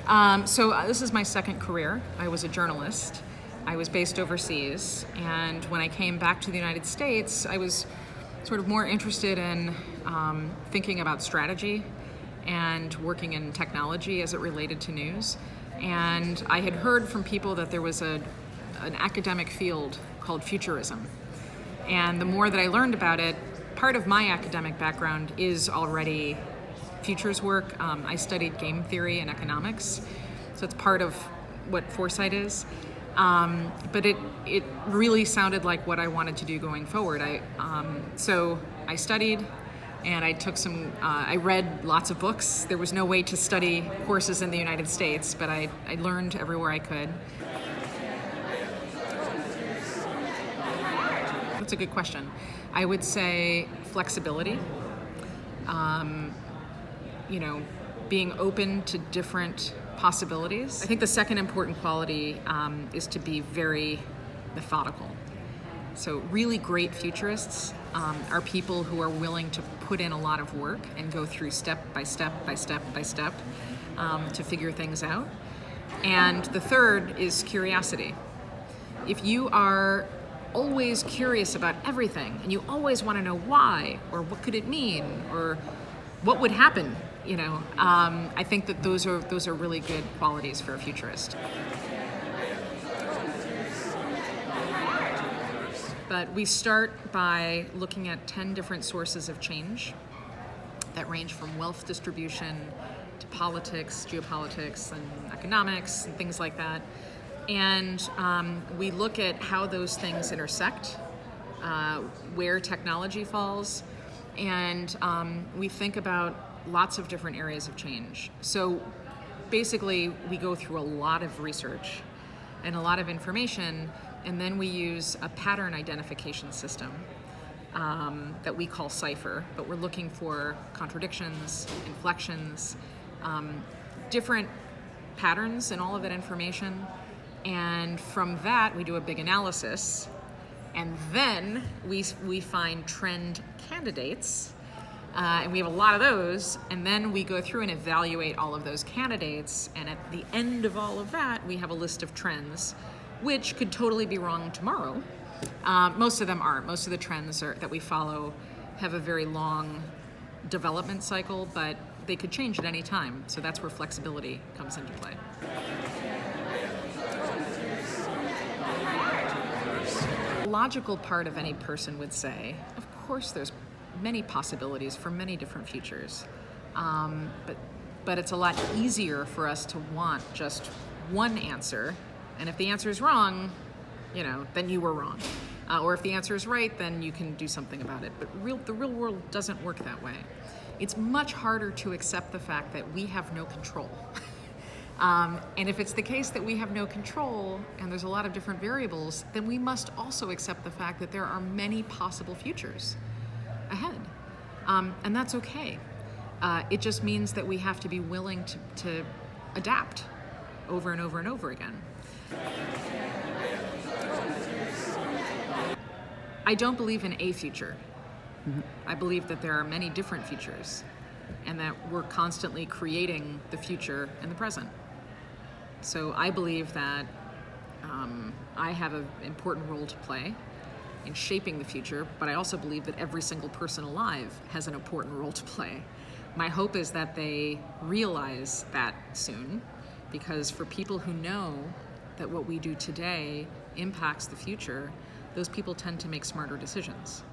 This is my second career. I was a journalist. I was based overseas, and when I came back to the United States, I was sort of more interested in thinking about strategy and working in technology as it related to news. And I had heard from people that there was an academic field called futurism. And the more that I learned about it, part of my academic background is already futures work. I studied game theory and economics, so it's part of what foresight is. But it really sounded like what I wanted to do going forward. So I studied, and I read lots of books. There was no way to study courses in the United States, but I learned everywhere I could. That's a good question. I would say flexibility. Being open to different possibilities. I think the second important quality is to be very methodical. So really great futurists are people who are willing to put in a lot of work and go through step by step by step by step to figure things out. And the third is curiosity. If you are always curious about everything and you always want to know why, or what could it mean, or what would happen, I think that those are really good qualities for a futurist. But we start by looking at 10 different sources of change that range from wealth distribution to politics, geopolitics, and economics, and things like that. And we look at how those things intersect, where technology falls, and we think about lots of different areas of change. So basically, we go through a lot of research and a lot of information, and then we use a pattern identification system that we call Cypher, but we're looking for contradictions, inflections, different patterns in all of that information. And from that, we do a big analysis, and then we find trend candidates, and we have a lot of those, and then we go through and evaluate all of those candidates, and at the end of all of that, we have a list of trends, which could totally be wrong tomorrow. Most of them aren't. Most of the trends that we follow have a very long development cycle, but they could change at any time, so that's where flexibility comes into play. The logical part of any person would say, of course there's many possibilities for many different futures, but it's a lot easier for us to want just one answer, and if the answer is wrong, then you were wrong. Or if the answer is right, then you can do something about it. But the real world doesn't work that way. It's much harder to accept the fact that we have no control. And if it's the case that we have no control and there's a lot of different variables, then we must also accept the fact that there are many possible futures ahead. And that's okay. It just means that we have to be willing to adapt over and over and over again. I don't believe in a future. Mm-hmm. I believe that there are many different futures and that we're constantly creating the future in the present. So I believe that I have an important role to play in shaping the future, but I also believe that every single person alive has an important role to play. My hope is that they realize that soon, because for people who know that what we do today impacts the future, those people tend to make smarter decisions.